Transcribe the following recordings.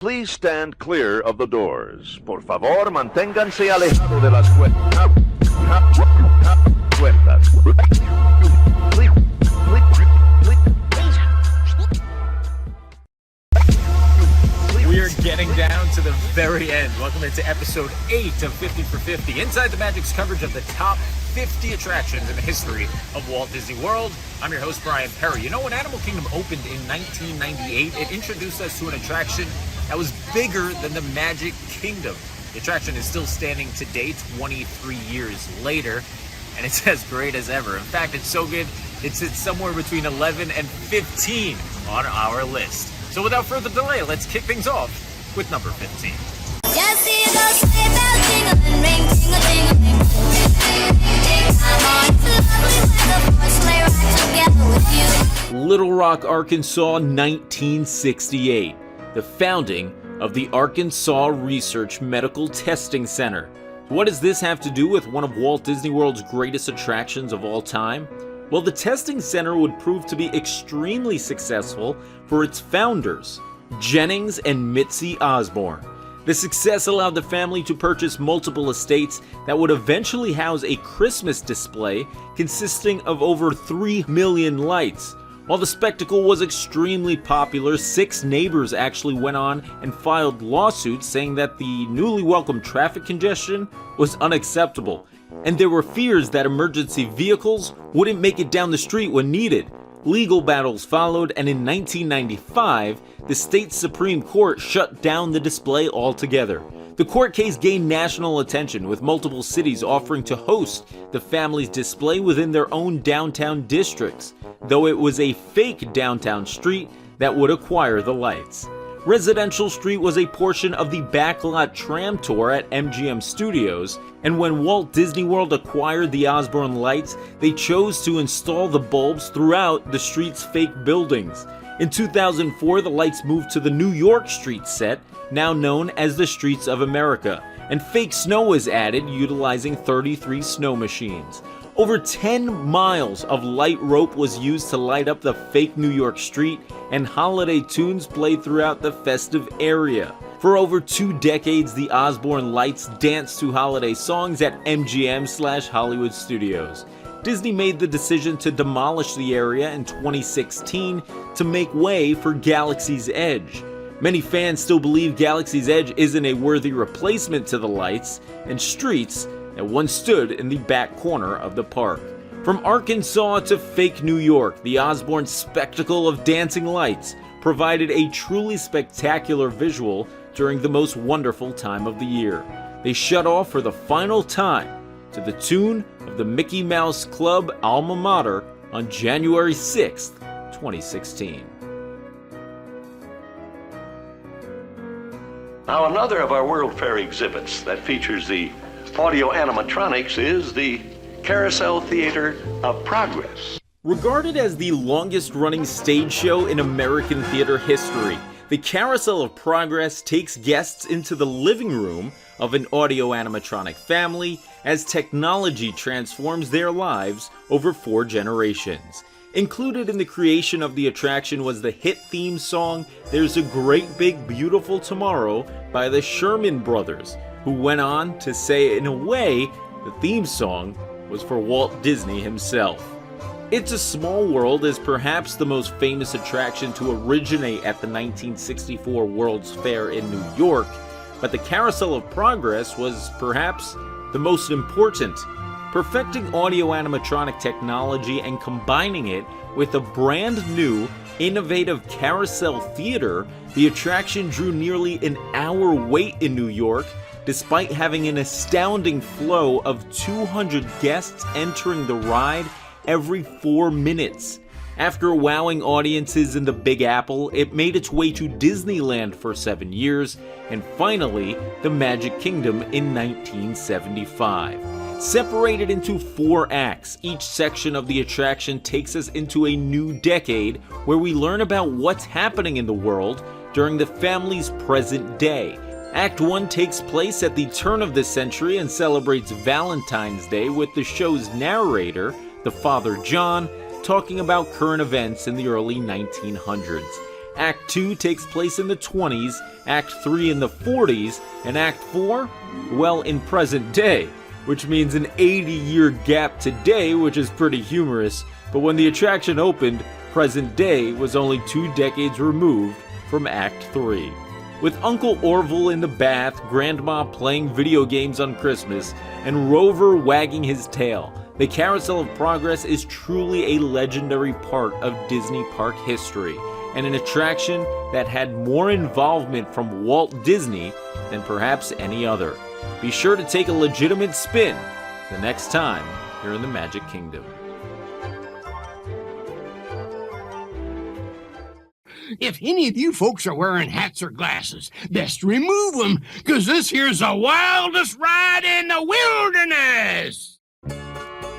Please stand clear of the doors. Por favor, manténganse alejado de las puertas. We are getting down to the very end. Welcome into episode 8 of 50 for 50. Inside the Magic's coverage of the top 50 attractions in the history of Walt Disney World. I'm your host, Bryan Perri. You know, when Animal Kingdom opened in 1998, it introduced us to an attraction that was bigger than the Magic Kingdom. The attraction is still standing today, 23 years later, and it's as great as ever. In fact, it's so good, it sits somewhere between 11 and 15 on our list. So without further delay, let's kick things off with number 15. Little Rock, Arkansas, 1968. The founding of the Arkansas Research Medical Testing Center. What does this have to do with one of Walt Disney World's greatest attractions of all time? Well, the testing center would prove to be extremely successful for its founders, Jennings and Mitzi Osborne. The success allowed the family to purchase multiple estates that would eventually house a Christmas display consisting of over 3 million lights. While the spectacle was extremely popular, 6 neighbors actually went on and filed lawsuits saying that the newly welcomed traffic congestion was unacceptable, and there were fears that emergency vehicles wouldn't make it down the street when needed. Legal battles followed, and in 1995, the state Supreme Court shut down the display altogether. The court case gained national attention, with multiple cities offering to host the family's display within their own downtown districts, though it was a fake downtown street that would acquire the lights. Residential Street was a portion of the backlot tram tour at MGM Studios, and when Walt Disney World acquired the Osborne Lights, they chose to install the bulbs throughout the street's fake buildings. In 2004, the lights moved to the New York Street set, now known as the Streets of America, and fake snow was added utilizing 33 snow machines. Over 10 miles of light rope was used to light up the fake New York street, and holiday tunes played throughout the festive area. For over 2 decades, the Osborne Lights danced to holiday songs at MGM/Hollywood Studios. Disney made the decision to demolish the area in 2016 to make way for Galaxy's Edge. Many fans still believe Galaxy's Edge isn't a worthy replacement to the lights and streets that once stood in the back corner of the park. From Arkansas to fake New York, the Osborne spectacle of dancing lights provided a truly spectacular visual during the most wonderful time of the year. They shut off for the final time to the tune of the Mickey Mouse Club alma mater on January 6th, 2016. Now, another of our World Fair exhibits that features the audio animatronics is the Carousel of Progress. Regarded as the longest-running stage show in American theater history, the Carousel of Progress takes guests into the living room of an audio animatronic family as technology transforms their lives over 4 generations. Included in the creation of the attraction was the hit theme song "There's a Great Big Beautiful Tomorrow" by the Sherman Brothers, who went on to say in a way the theme song was for Walt Disney himself. It's a Small World is perhaps the most famous attraction to originate at the 1964 World's Fair in New York, but the Carousel of Progress was perhaps the most important. Perfecting audio animatronic technology and combining it with a brand new, innovative carousel theater, the attraction drew nearly an hour wait in New York, despite having an astounding flow of 200 guests entering the ride every 4 minutes. After wowing audiences in the Big Apple, it made its way to Disneyland for 7 years, and finally, the Magic Kingdom in 1975. Separated into 4 acts, each section of the attraction takes us into a new decade where we learn about what's happening in the world during the family's present day. Act 1 takes place at the turn of the century and celebrates Valentine's Day with the show's narrator, the Father John, talking about current events in the early 1900s. Act 2 takes place in the 20s, Act 3 in the 40s, and Act 4, well, in present day, which means an 80-year gap today, which is pretty humorous, but when the attraction opened, present day was only 2 decades removed from Act 3. With Uncle Orville in the bath, Grandma playing video games on Christmas, and Rover wagging his tail, the Carousel of Progress is truly a legendary part of Disney park history, and an attraction that had more involvement from Walt Disney than perhaps any other. Be sure to take a legitimate spin the next time you're in the Magic Kingdom. If any of you folks are wearing hats or glasses, best remove them, because this here's the wildest ride in the wilderness!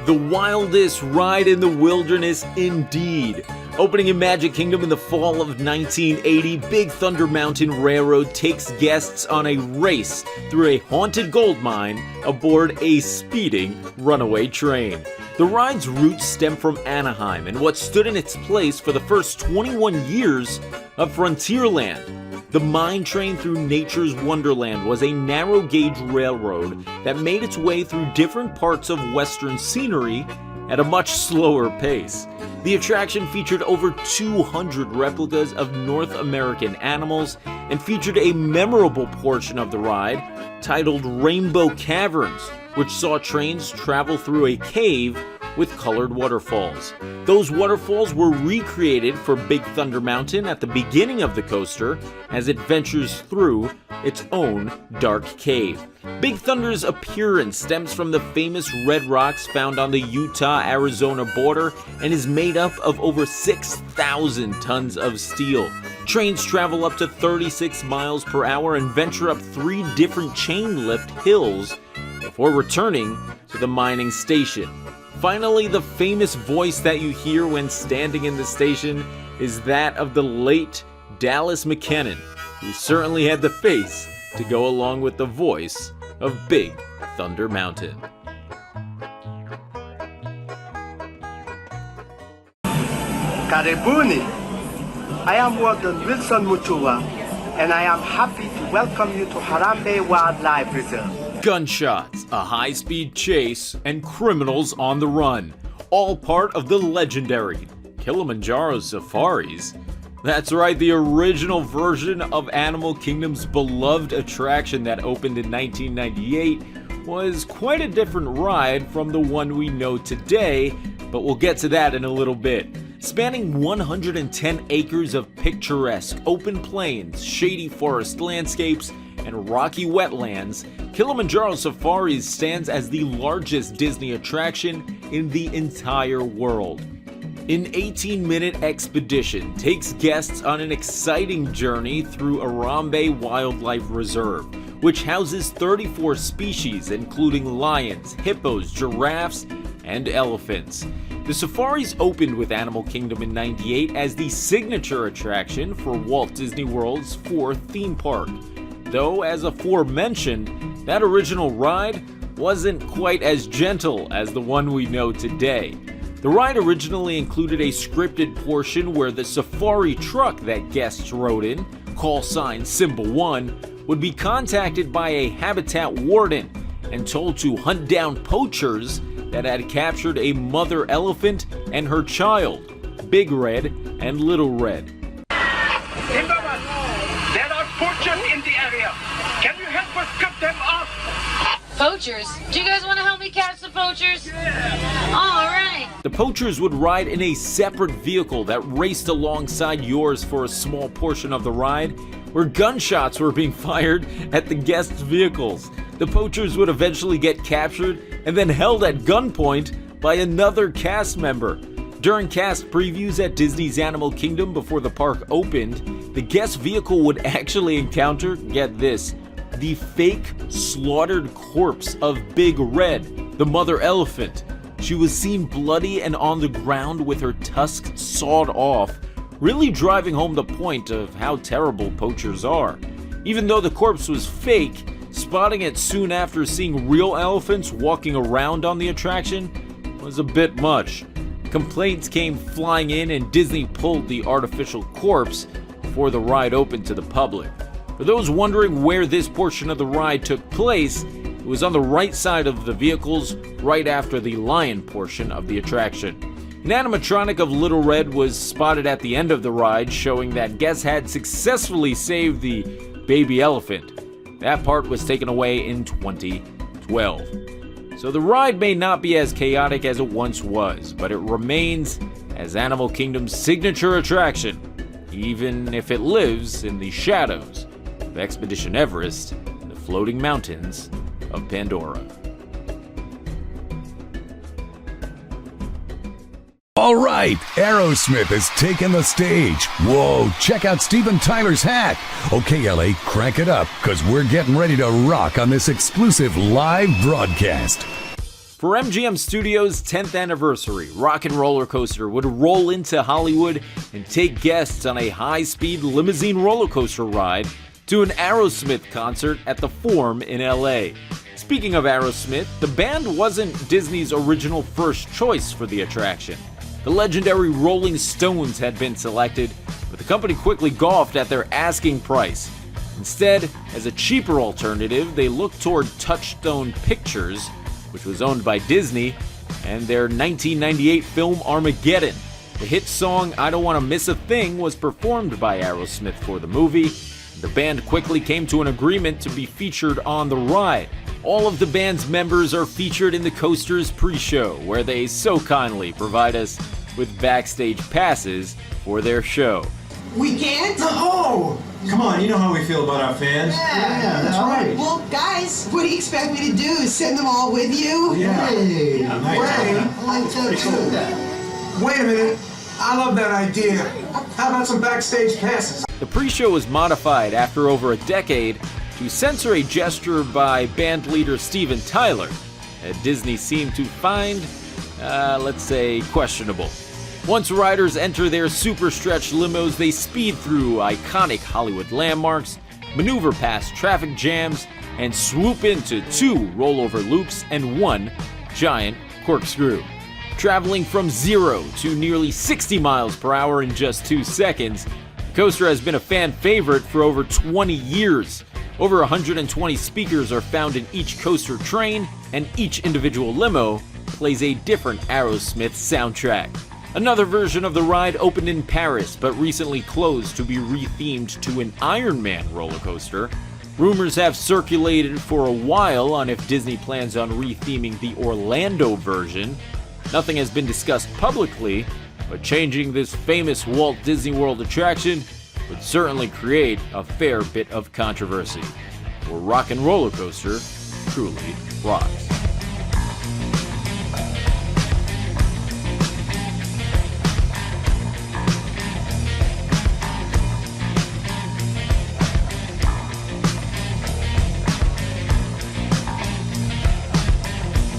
The wildest ride in the wilderness indeed. Opening in Magic Kingdom in the fall of 1980, Big Thunder Mountain Railroad takes guests on a race through a haunted gold mine aboard a speeding runaway train. The ride's roots stem from Anaheim and what stood in its place for the first 21 years of Frontierland. The mine train through nature's wonderland was a narrow-gauge railroad that made its way through different parts of western scenery at a much slower pace. The attraction featured over 200 replicas of North American animals and featured a memorable portion of the ride titled Rainbow Caverns, which saw trains travel through a cave with colored waterfalls. Those waterfalls were recreated for Big Thunder Mountain at the beginning of the coaster as it ventures through its own dark cave. Big Thunder's appearance stems from the famous red rocks found on the Utah-Arizona border and is made up of over 6,000 tons of steel. Trains travel up to 36 miles per hour and venture up 3 different chain lift hills before returning to the mining station. Finally, the famous voice that you hear when standing in the station is that of the late Dallas McKennon, who certainly had the face to go along with the voice of Big Thunder Mountain. Karibuni. I am Warden Wilson Mutua, and I am happy to welcome you to Harambe Wildlife Reserve. Gunshots, a high-speed chase, and criminals on the run, all part of the legendary Kilimanjaro Safaris. That's right, the original version of Animal Kingdom's beloved attraction that opened in 1998 was quite a different ride from the one we know today, but we'll get to that in a little bit. Spanning 110 acres of picturesque open plains, shady forest landscapes, and rocky wetlands, Kilimanjaro Safaris stands as the largest Disney attraction in the entire world. An 18-minute expedition takes guests on an exciting journey through Harambe Wildlife Reserve, which houses 34 species including lions, hippos, giraffes, and elephants. The safaris opened with Animal Kingdom in '98 as the signature attraction for Walt Disney World's 4th theme park. Though, as aforementioned, that original ride wasn't quite as gentle as the one we know today. The ride originally included a scripted portion where the safari truck that guests rode in, call sign Symbol 1, would be contacted by a habitat warden and told to hunt down poachers that had captured a mother elephant and her child, Big Red and Little Red. Timberman, there are poachers in the area. Can you help us cut them off? Poachers? Do you guys want to help me catch the poachers? Yeah. All right. The poachers would ride in a separate vehicle that raced alongside yours for a small portion of the ride, where gunshots were being fired at the guests' vehicles. The poachers would eventually get captured and then held at gunpoint by another cast member. During cast previews at Disney's Animal Kingdom before the park opened, the guest vehicle would actually encounter, get this, the fake slaughtered corpse of Big Red, the mother elephant. She was seen bloody and on the ground with her tusks sawed off, really driving home the point of how terrible poachers are. Even though the corpse was fake, spotting it soon after seeing real elephants walking around on the attraction was a bit much. Complaints came flying in and Disney pulled the artificial corpse, before the ride opened to the public. For those wondering where this portion of the ride took place, it was on the right side of the vehicles, right after the lion portion of the attraction. An animatronic of Little Red was spotted at the end of the ride, showing that guests had successfully saved the baby elephant. That part was taken away in 2012. So the ride may not be as chaotic as it once was, but it remains as Animal Kingdom's signature attraction, even if it lives in the shadows of Expedition Everest and the floating mountains of Pandora. All right, Aerosmith has taken the stage. Whoa, check out Steven Tyler's hat. Okay, LA, crank it up, because we're getting ready to rock on this exclusive live broadcast. For MGM Studios' 10th anniversary, Rock and Roller Coaster would roll into Hollywood and take guests on a high-speed limousine roller coaster ride to an Aerosmith concert at the Forum in LA. Speaking of Aerosmith, the band wasn't Disney's original first choice for the attraction. The legendary Rolling Stones had been selected, but the company quickly gawked at their asking price. Instead, as a cheaper alternative, they looked toward Touchstone Pictures, which was owned by Disney, and their 1998 film Armageddon. The hit song I Don't Want to Miss a Thing was performed by Aerosmith for the movie. The band quickly came to an agreement to be featured on the ride. All of the band's members are featured in the coaster's pre-show, where they so kindly provide us with backstage passes for their show. We can't? Oh! Come on, you know how we feel about our fans. Yeah, that's right. Well, guys, what do you expect me to do? Send them all with you? Yeah. Hey, I like that too. Wait a minute. I love that idea. How about some backstage passes? The pre-show was modified after over a decade to censor a gesture by band leader Steven Tyler that Disney seemed to find, let's say, questionable. Once riders enter their super stretch limos, they speed through iconic Hollywood landmarks, maneuver past traffic jams, and swoop into 2 rollover loops and 1 giant corkscrew. Traveling from 0 to nearly 60 miles per hour in just 2 seconds, the coaster has been a fan favorite for over 20 years. Over 120 speakers are found in each coaster train, and each individual limo plays a different Aerosmith soundtrack. Another version of the ride opened in Paris, but recently closed to be rethemed to an Iron Man roller coaster. Rumors have circulated for a while on if Disney plans on retheming the Orlando version. Nothing has been discussed publicly, but changing this famous Walt Disney World attraction would certainly create a fair bit of controversy. For Rock and Roller Coaster truly rocks.